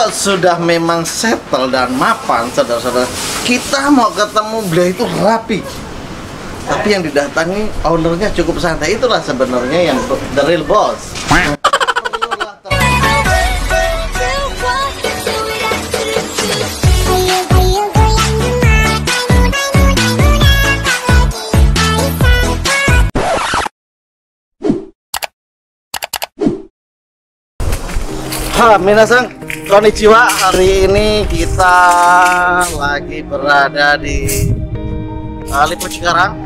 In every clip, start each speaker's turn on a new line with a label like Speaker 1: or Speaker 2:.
Speaker 1: Kalau sudah memang settle dan mapan, saudara-saudara, kita mau ketemu beliau itu rapi. Tapi yang didatangi ownernya cukup santai. Itulah sebenarnya yang the real boss. Minasan, konnichiwa. Hari ini kita lagi berada di Lipo Cikarang.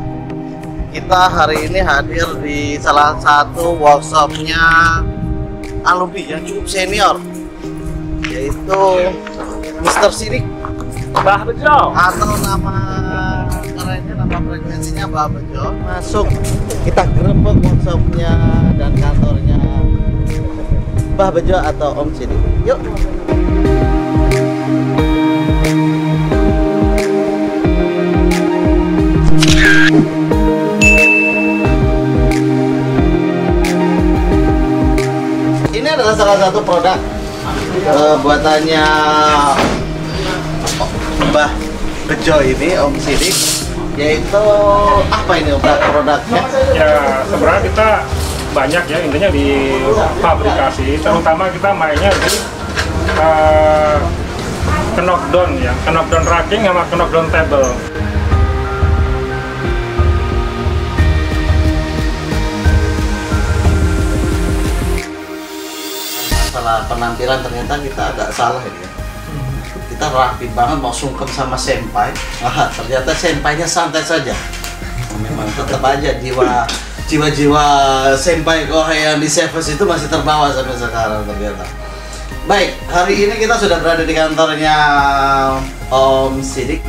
Speaker 1: Kita hari ini hadir di salah satu workshopnya alumni yang cukup senior, yaitu Mr. Sidik
Speaker 2: Mbah Bejo,
Speaker 1: atau nama kerennya, nama frekuensinya Mbah Bejo. Masuk, kita gerebek workshopnya dan kantornya Mbah Bejo atau Om Sidik. Yuk. Ini adalah salah satu produk buatannya Mbah Bejo ini, Om Sidik. Yaitu apa ini produknya?
Speaker 2: ya sebenarnya kita banyak ya, intinya di fabrikasi, terutama kita mainnya di knockdown ya, knockdown racking sama knockdown table.
Speaker 1: Masalah penampilan ternyata kita agak salah ini ya. Kita rapi banget mau sungkem sama senpai. Ternyata senpainya santai saja. Memang tetap aja jiwa-jiwa senpai kohei yang di Service itu masih terbawa sampai sekarang ternyata. Baik, hari ini kita sudah berada di kantornya Om Sidik.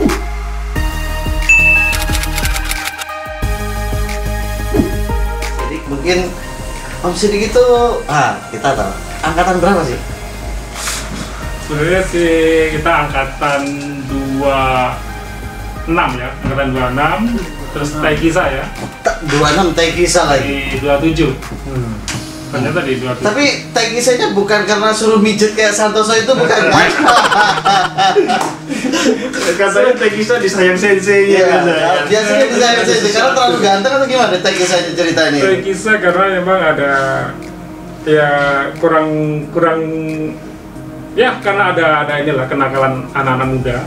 Speaker 1: Sidik, mungkin Om Sidik itu, kita tahu angkatan berapa sih?
Speaker 2: Sebenarnya sih kita angkatan 26 ya, angkatan 26. Terus Taikisa ya,
Speaker 1: 26 Taikisa lagi.
Speaker 2: di 27. Ternyata di 27.
Speaker 1: Tapi Taikisanya bukan karena suruh mijet kayak Santoso itu, bukan kan?
Speaker 3: Katanya Taikisa disayang sensei
Speaker 1: Iya,
Speaker 3: ya.
Speaker 1: biasanya disayang sensei karena terlalu ganteng atau gimana Taikisanya ceritanya?
Speaker 2: Taikisa karena memang ada ya kurang ya, karena ada inilah kenakalan anak-anak muda.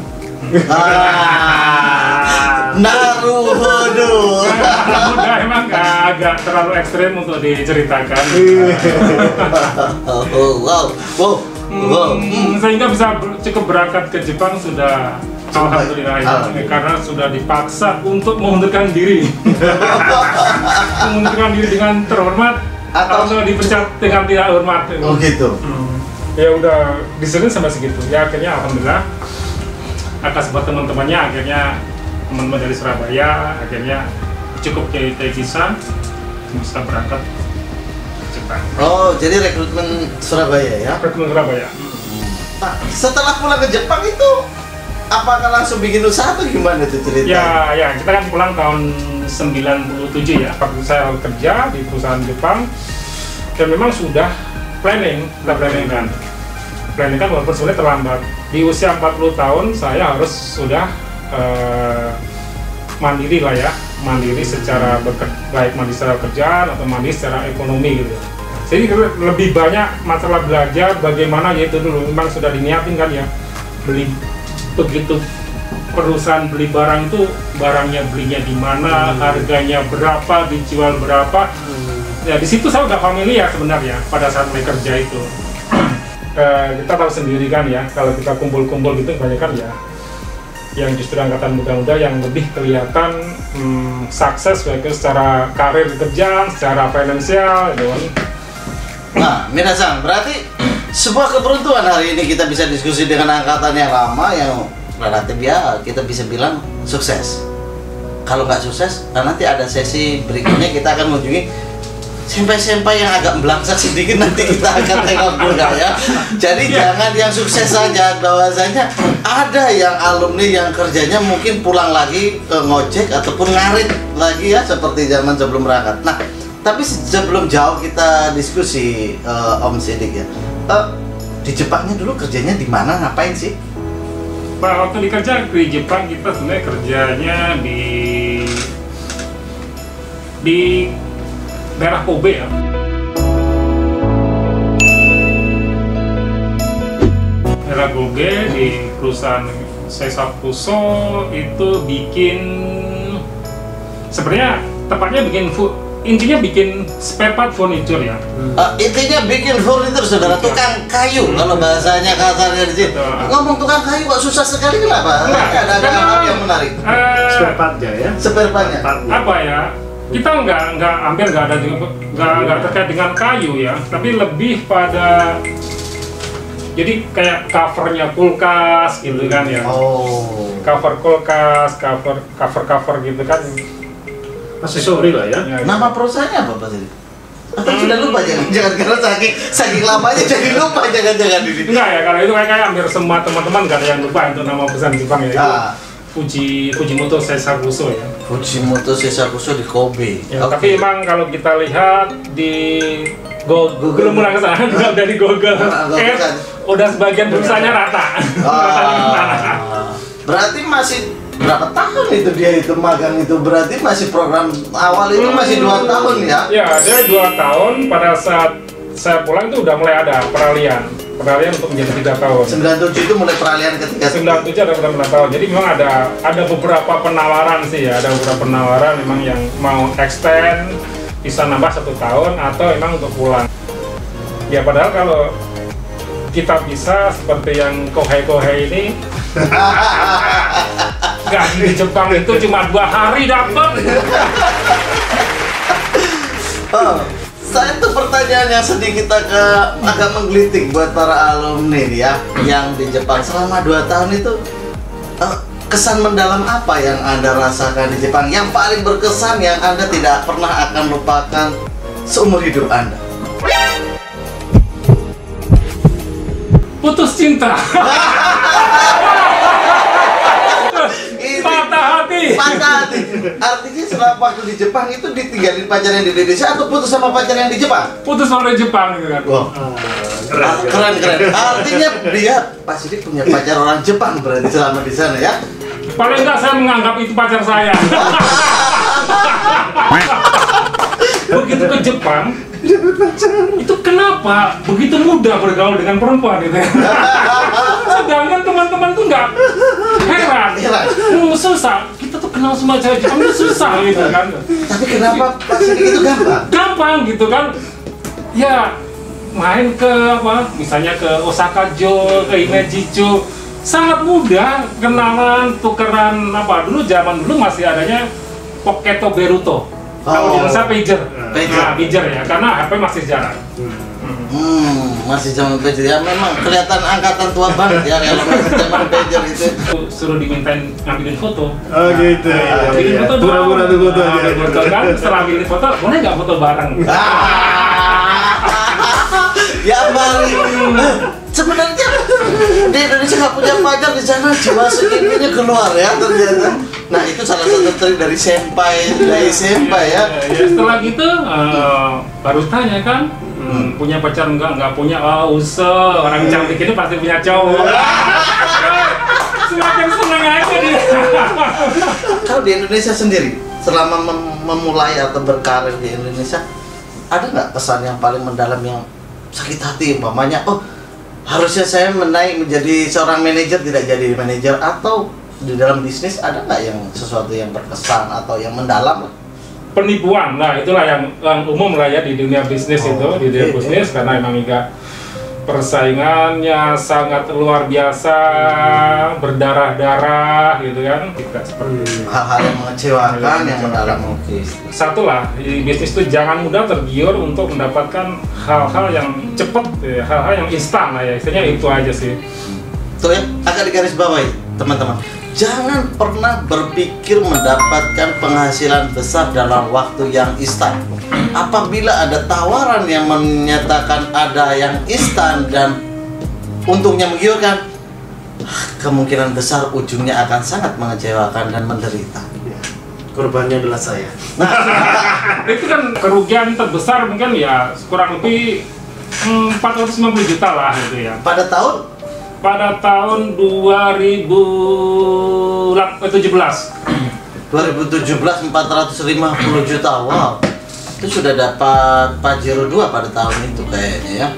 Speaker 1: Naruhodo.
Speaker 2: Anak muda emang agak terlalu ekstrim untuk diceritakan. Sehingga bisa cukup berangkat ke Jepang sudah alhamdulillah ya, karena sudah dipaksa untuk mengundurkan diri. Mengundurkan diri dengan terhormat atau dipecat dengan tidak hormat.
Speaker 1: Oh gitu.
Speaker 2: Ya udah disuruh sampai segitu. Ya akhirnya alhamdulillah atas buat teman-temannya, akhirnya teman-teman dari Surabaya akhirnya cukup ke Taikisa bisa berangkat ke Jepang.
Speaker 1: Oh, jadi rekrutmen Surabaya ya?
Speaker 2: Rekrutmen Surabaya.
Speaker 1: Nah, setelah pulang ke Jepang itu apakah langsung bikin usaha atau gimana itu cerita?
Speaker 2: Ya, kita kan pulang tahun 97 ya. Waktu saya kerja di perusahaan Jepang dan memang sudah planning kan walaupun sebenarnya terlambat. Di usia 40 tahun saya harus sudah mandiri lah ya, mandiri secara baik mandiri secara kerjaan atau mandiri secara ekonomi gitu. Jadi lebih banyak masalah belajar bagaimana, yaitu dulu memang sudah diniatin kan ya, beli begitu perusahaan beli barang itu barangnya belinya di mana, harganya berapa, dijual berapa. Ya di situ saya udah familiar sebenarnya pada saat mulai kerja itu. Kita tahu sendiri kan ya, kalau kita kumpul-kumpul gitu kebanyakan ya yang justru angkatan muda-muda yang lebih kelihatan sukses baik secara karir kerjaan, secara finansial gitu.
Speaker 1: Nah, minasan, berarti sebuah keberuntungan hari ini kita bisa diskusi dengan angkatan yang lama yang relatif ya kita bisa bilang sukses. Kalau nggak sukses, nanti ada sesi berikutnya kita akan mengunjungi senpai-senpai yang agak belangsak sedikit, nanti kita akan tengok juga ya. Jadi jangan yang sukses saja, bahwasanya ada yang alumni yang kerjanya mungkin pulang lagi ke ngojek ataupun ngarit lagi ya seperti zaman sebelum berangkat. Nah, tapi sebelum jauh kita diskusi Om Sidik ya. di Jepangnya dulu kerjanya di mana, ngapain sih?
Speaker 2: Pak, waktu dikerja di Jepang kita sebenarnya kerjanya di daerah Kobe ya. Daerah Kobe di perusahaan Seisakuso itu bikin, sebenarnya tepatnya intinya bikin spare part furniture ya.
Speaker 1: Intinya bikin furniture, saudara, tukang kayu kalau bahasanya kasarnya di sini. Ngomong tukang kayu kok susah sekali, kenapa? Ada hal yang menarik.
Speaker 3: Spare part-nya ya.
Speaker 1: Spare part-nya.
Speaker 2: Apa ya? Kita hampir nggak ada terkait dengan kayu ya, tapi lebih pada jadi kayak covernya kulkas gitu kan ya.
Speaker 1: Oh.
Speaker 2: Cover kulkas, cover gitu kan.
Speaker 3: Aksesori lah ya.
Speaker 1: Nama perusahaannya apa Pak Sidi? Atau sudah lupa, jangan karena saking lamanya jadi lupa, jangan ini.
Speaker 2: Enggak ya, kalau itu kayak hampir semua teman-teman nggak ada yang lupa untuk nama perusahaan Jepang ya. Fujimoto Seisakuso ya.
Speaker 1: Fujimoto Seisakuso di Kobe.
Speaker 2: Ya, tapi emang kalau kita lihat di Google belum mulai ke sana, udah di Google. Udah sebagian perusahaannya rata.
Speaker 1: Berarti masih berapa tahun itu dia itu magang itu, berarti masih program awal itu masih 2 tahun ya?
Speaker 2: Ya, dia 2 tahun. Pada saat saya pulang itu udah mulai ada peralihan untuk menjadi 3 tahun.
Speaker 1: 97 itu mulai peralihan ketika
Speaker 2: 97 ada beberapa tahun. Jadi memang ada beberapa penawaran sih ya, ada beberapa penawaran memang yang mau extend bisa nambah 1 tahun atau memang untuk pulang. Ya padahal kalau kita bisa seperti yang Kohei ini gaji di Jepang itu cuma 2 hari dapat.
Speaker 1: Saya tuh pertanyaan yang sedikit agak menggelitik buat para alumni nih ya, yang di Jepang selama 2 tahun itu, kesan mendalam apa yang Anda rasakan di Jepang yang paling berkesan, yang Anda tidak pernah akan lupakan seumur hidup Anda?
Speaker 2: Putus cinta. Patah hati.
Speaker 1: Artinya selama waktu di Jepang itu ditinggalin pacar yang di Indonesia atau putus sama pacar yang di Jepang?
Speaker 2: Putus sama di Jepang gitu kan.
Speaker 1: Wow. Keren. Artinya dia pasti punya pacar orang Jepang berarti selama di sana ya?
Speaker 2: Paling enggak saya menganggap itu pacar saya. Begitu ke Jepang, itu kenapa begitu mudah bergaul dengan perempuan gitu ya? Sedangkan teman-teman tuh nggak heran. Susah, kita tuh kenal semua cewek Jepang itu susah gitu kan.
Speaker 1: Tapi kenapa pasti itu gampang?
Speaker 2: Gampang gitu kan. Ya main ke misalnya ke Osaka-jo, ke Imeji-cho, sangat mudah kenalan, tukeran dulu zaman dulu masih adanya Poketo Beruto. Kalau di Indonesia pager. Nah, pager ya, karena HP masih jarang.
Speaker 1: Masih zaman pager ya, memang kelihatan angkatan tua banget ya kalau masih zaman pager itu.
Speaker 2: Suruh dimintain ngambilin foto.
Speaker 3: Oh gitu.
Speaker 2: Ngambilin foto
Speaker 3: Pura-pura tuh foto aja.
Speaker 2: Foto kan, setelah ambilin foto, boleh nggak foto bareng?
Speaker 1: Ya Bali. Sebenarnya di Indonesia nggak punya pacar, di sana dimasukinnya keluar ya ternyata. Nah itu salah satu trik dari senpai ya.
Speaker 2: Setelah gitu baru tanya kan, punya pacar nggak punya, usah, orang cantik ini pasti punya cowok. Semakin senang aja dia.
Speaker 1: Kalau di Indonesia sendiri selama memulai atau berkarir di Indonesia, ada nggak kesan yang paling mendalam yang sakit hati, umpamanya harusnya saya menaik menjadi seorang manajer tidak jadi manajer, atau di dalam bisnis ada nggak yang sesuatu yang berkesan atau yang mendalam?
Speaker 2: Penipuan, nah itulah yang umum lah ya di dunia bisnis di dunia bisnis, karena emang enggak persaingannya sangat luar biasa, berdarah-darah gitu kan. Tidak seperti
Speaker 1: hal-hal yang mengecewakan, yang mendalam.
Speaker 2: Satu lah, di bisnis itu jangan mudah tergiur untuk mendapatkan hal-hal yang cepat, hal-hal yang instan lah ya, istilahnya itu aja sih.
Speaker 1: Tuh ya, agak digarisbawahi teman-teman. Jangan pernah berpikir mendapatkan penghasilan besar dalam waktu yang instan. Apabila ada tawaran yang menyatakan ada yang instan dan untungnya menggiurkan, kemungkinan besar ujungnya akan sangat mengecewakan dan menderita.
Speaker 3: Korbannya adalah saya.
Speaker 2: Itu kan kerugian terbesar mungkin ya kurang lebih 450 juta lah gitu ya.
Speaker 1: Pada tahun
Speaker 2: Pada tahun 2017.
Speaker 1: 2017 450 juta. Wow. Itu sudah dapat Pajero 2 pada tahun itu kayaknya ya.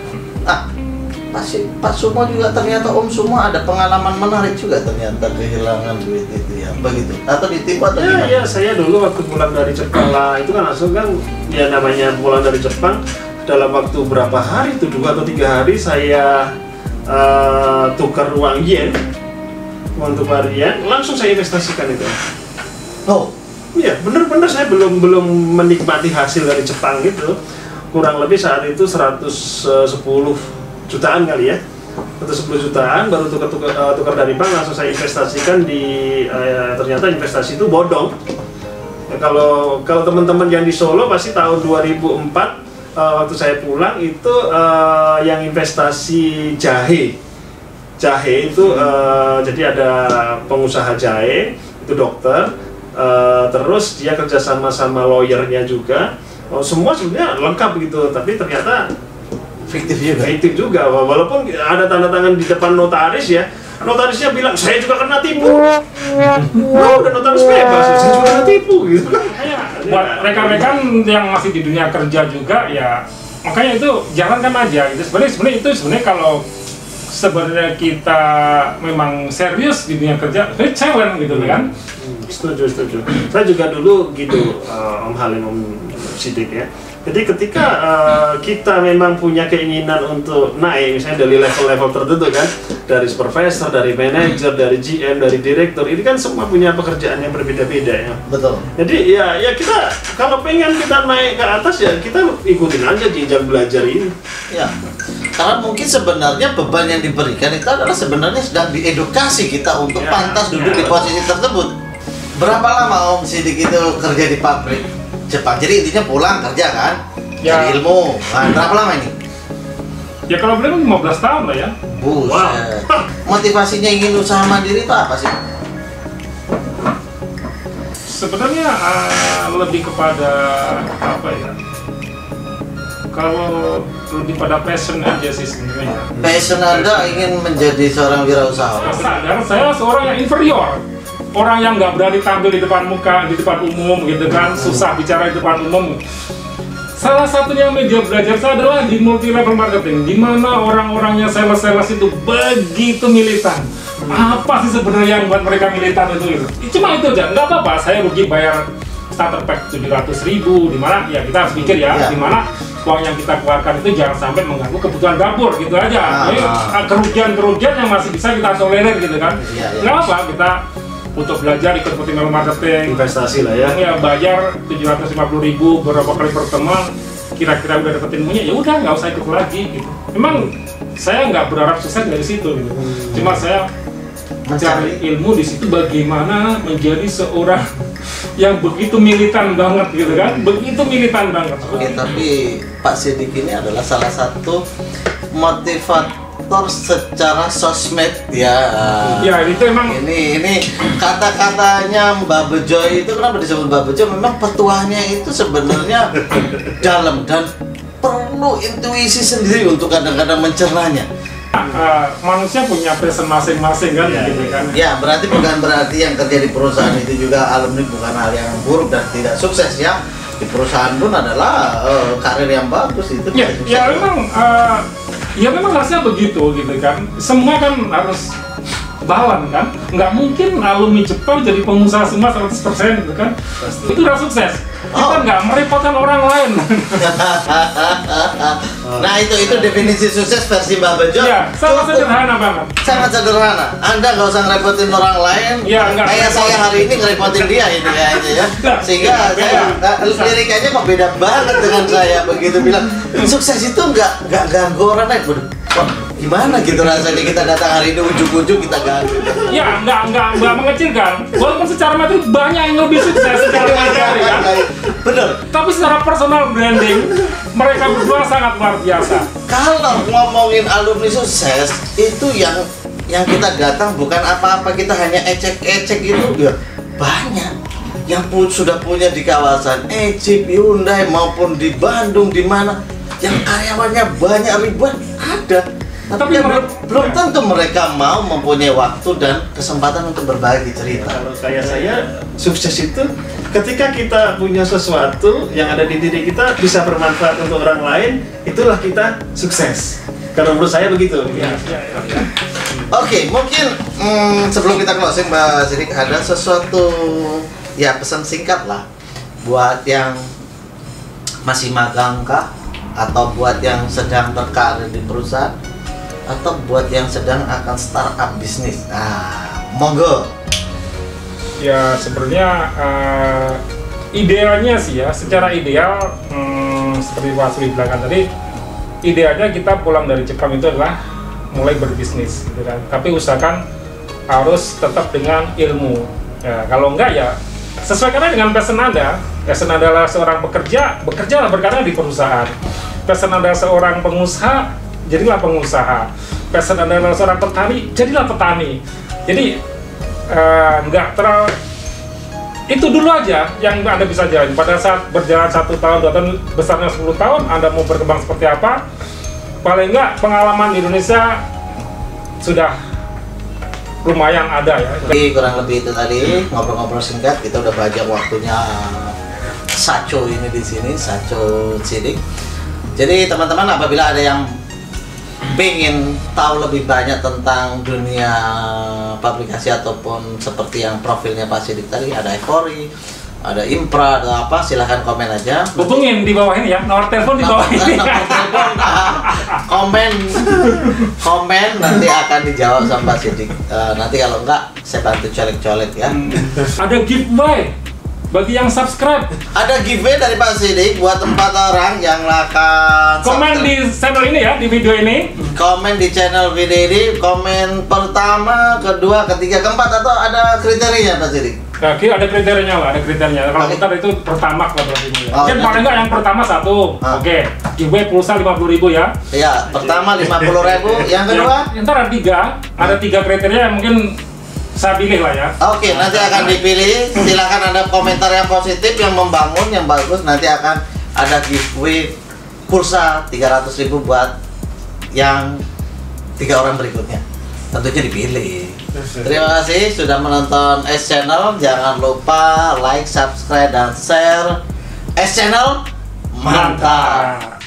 Speaker 1: Pak Sumo juga ternyata Om Sumo ada pengalaman menarik juga ternyata kehilangan duit itu ya. Begitu. Atau ditipu atau gimana?
Speaker 3: Ya, saya dulu waktu pulang dari Jepang lah, itu kan langsung kan ya namanya pulang dari Jepang dalam waktu berapa hari itu 2 atau 3 hari saya tukar uang yen, uang tukar yen, langsung saya investasikan itu.
Speaker 1: Oh,
Speaker 3: iya, bener-bener saya belum menikmati hasil dari Jepang gitu. Kurang lebih saat itu 110 jutaan kali ya, atau 10 jutaan baru tukar dari bank, langsung saya investasikan di ternyata investasi itu bodong. Ya, kalau teman-teman yang di Solo pasti tahun 2004 waktu saya pulang itu yang investasi jahe itu jadi ada pengusaha jahe itu dokter, terus dia kerjasama sama lawyernya juga, semua sebenarnya lengkap gitu, tapi ternyata fiktif juga walaupun ada tanda tangan di depan notaris ya, notarisnya bilang saya juga kena tipu. Udah notaris bebas, saya juga kena tipu gitu kan.
Speaker 2: Buat rekan-rekan yang masih di dunia kerja juga ya, makanya itu jalankan aja gitu. Sebenarnya kalau sebenarnya kita memang serius di dunia kerja, itu challenge gitu kan.
Speaker 3: Setuju. Saya juga dulu gitu, Om Halim, Om Sidik ya. Jadi ketika kita memang punya keinginan untuk naik, misalnya dari level-level tertentu kan, dari supervisor, dari manajer, dari GM, dari direktur, ini kan semua punya pekerjaan yang berbeda-beda ya.
Speaker 1: betul.
Speaker 3: Jadi ya kita kalau pengen kita naik ke atas ya kita ikutin aja jenjang belajar ini.
Speaker 1: Ya. Karena mungkin sebenarnya beban yang diberikan itu adalah sebenarnya sedang diedukasi kita untuk pantas duduk di posisi tersebut. Berapa lama Om Sidik itu kerja di pabrik Jepang? Jadi intinya pulang kerja kan?
Speaker 2: Ya.
Speaker 1: Cari ilmu. Nah, berapa lama ini?
Speaker 2: Ya kalau boleh 15 tahun lah ya.
Speaker 1: Buset. Motivasinya ingin usaha mandiri itu apa sih?
Speaker 2: Sebenarnya lebih kepada apa ya? Kalau lebih pada passion aja sih sebenarnya.
Speaker 1: Passion Anda ingin menjadi seorang wirausahawan.
Speaker 2: Sadar saya seorang yang inferior, orang yang nggak berani tampil di depan muka, di depan umum gitu kan, susah bicara di depan umum. Salah satunya media belajar saya adalah di multi level marketing, di mana orang-orangnya sales itu begitu militan. Apa sih sebenarnya yang buat mereka militan itu? Cuma itu aja, nggak apa-apa. Saya rugi bayar starter pack 700.000, di mana ya kita harus pikir ya, di mana uang yang kita keluarkan itu jangan sampai mengganggu kebutuhan dapur gitu aja. Jadi kerugian yang masih bisa kita tolerir gitu kan. Nggak apa, kita untuk belajar ikut multi level marketing,
Speaker 3: Investasi lah ya.
Speaker 2: ya bayar 750.000 beberapa kali pertemuan, kira-kira udah dapetin ilmunya, ya udah nggak usah ikut lagi gitu. Memang saya nggak berharap sukses dari situ gitu. Cuma saya mencari ilmu di situ bagaimana menjadi seorang yang begitu militan banget gitu kan, begitu militan banget.
Speaker 1: Oke, tapi Pak Sidik ini adalah salah satu motivator secara sosmed ya.
Speaker 2: Ya itu emang
Speaker 1: Ini kata-katanya Mbak Bejo itu, kenapa disebut Mbak Bejo? Memang petuahnya itu sebenarnya dalam dan perlu intuisi sendiri untuk kadang-kadang mencernanya.
Speaker 2: manusia punya passion masing-masing kan, gitu kan.
Speaker 1: Ya, bukan berarti yang kerja di perusahaan itu juga alumni bukan hal yang buruk dan tidak sukses ya. Di perusahaan pun adalah karir yang bagus itu.
Speaker 2: Ya memang harusnya begitu gitu kan. Semua kan harus balan kan. Nggak mungkin alumni Jepang jadi pengusaha semua 100% gitu kan. Itu udah sukses. Kita nggak merepotkan orang lain.
Speaker 1: Nah itu definisi sukses versi Mbak Bejo.
Speaker 2: Ya, sangat sederhana banget.
Speaker 1: Sangat sederhana. Anda nggak usah ngerepotin orang lain.
Speaker 2: Ya,
Speaker 1: kayak saya hari ini ngerepotin dia ini kayaknya ya. Sehingga saya lirikannya kok beda banget dengan saya. Begitu bilang sukses itu nggak ganggu orang lain. Kok gimana gitu rasanya kita datang hari ini ujung-ujung kita ganggu.
Speaker 2: Ya, nggak mengecilkan. Walaupun secara materi banyak yang lebih sukses secara materi kan.
Speaker 1: Bener.
Speaker 2: Tapi secara personal branding mereka berdua sangat luar biasa.
Speaker 1: Kalau ngomongin alumni sukses itu yang kita datang bukan apa-apa, kita hanya ecek-ecek itu ya banyak yang sudah punya di kawasan Jeep, Hyundai maupun di Bandung di mana yang karyawannya banyak ribuan ada. Tapi
Speaker 2: Tapi
Speaker 1: belum tentu mereka mau mempunyai waktu dan kesempatan untuk berbagi cerita.
Speaker 3: Kalau kayak saya, sukses itu ketika kita punya sesuatu yang ada di diri kita bisa bermanfaat untuk orang lain, itulah kita sukses. Kalau menurut saya begitu.
Speaker 2: Ya.
Speaker 1: Oke, mungkin sebelum kita closing Mbak Sidik, ada sesuatu ya pesan singkat lah buat yang masih magang kah, atau buat yang sedang berkarir di perusahaan, atau buat yang sedang akan startup bisnis. Nah, monggo.
Speaker 2: Ya sebenarnya idealnya sih ya, secara ideal seperti Pak Suli bilang tadi, idealnya kita pulang dari Jepang itu adalah mulai berbisnis, gitu kan. Tapi usahakan harus tetap dengan ilmu. Ya, kalau enggak ya sesuaikan dengan passion Anda. Passion Anda adalah seorang pekerja, bekerjalah berkarya di perusahaan. Passion Anda seorang pengusaha, jadilah pengusaha. Passion Anda adalah seorang petani, jadilah petani. Jadi enggak terlalu itu dulu aja yang Anda bisa jalan. Pada saat berjalan 1 tahun, 2 tahun, besarnya 10 tahun, Anda mau berkembang seperti apa, paling enggak pengalaman di Indonesia sudah lumayan ada ya.
Speaker 1: Jadi kurang lebih itu tadi ngobrol-ngobrol singkat, kita udah banyak waktunya Saco ini di sini, Saco Sidik. Jadi teman-teman, apabila ada yang pengen tahu lebih banyak tentang dunia publikasi ataupun seperti yang profilnya Pak Sidik tadi, ada Evori, ada Impra, ada apa, silahkan komen aja.
Speaker 2: Hubungin di bawah ini ya, nomor telepon di bawah ini.
Speaker 1: Komen nanti akan dijawab sama Pak Sidik. Nanti kalau enggak, saya bantu colek-colek ya.
Speaker 2: Ada giveaway bagi yang subscribe.
Speaker 1: Ada giveaway dari Pak Sidik buat 4 orang yang akan
Speaker 2: Komen di channel ini ya, di video ini.
Speaker 1: komen di channel video ini, komen pertama, kedua, ketiga, keempat, atau ada kriterianya Pak Sidik?
Speaker 2: Nah, ada kriterianya lah, ada kriterianya. Kalau
Speaker 1: Oke.
Speaker 2: bentar itu pertama kalau ini.
Speaker 1: Oh,
Speaker 2: Mungkin
Speaker 1: nanti.
Speaker 2: paling enggak yang pertama 1. Oke. Giveaway pulsa 50.000 ya.
Speaker 1: Ya, pertama 50.000, yang kedua?
Speaker 2: Ntar ada 3. Ada 3 kriteria yang mungkin saya pilih lah ya.
Speaker 1: Oke, nanti akan dipilih. Silakan ada komentar yang positif, yang membangun, yang bagus. Nanti akan ada giveaway pulsa 300.000 buat yang 3 orang berikutnya. Tentunya dipilih. Terima kasih sudah menonton S Channel. Jangan lupa like, subscribe, dan share S Channel. Mantap.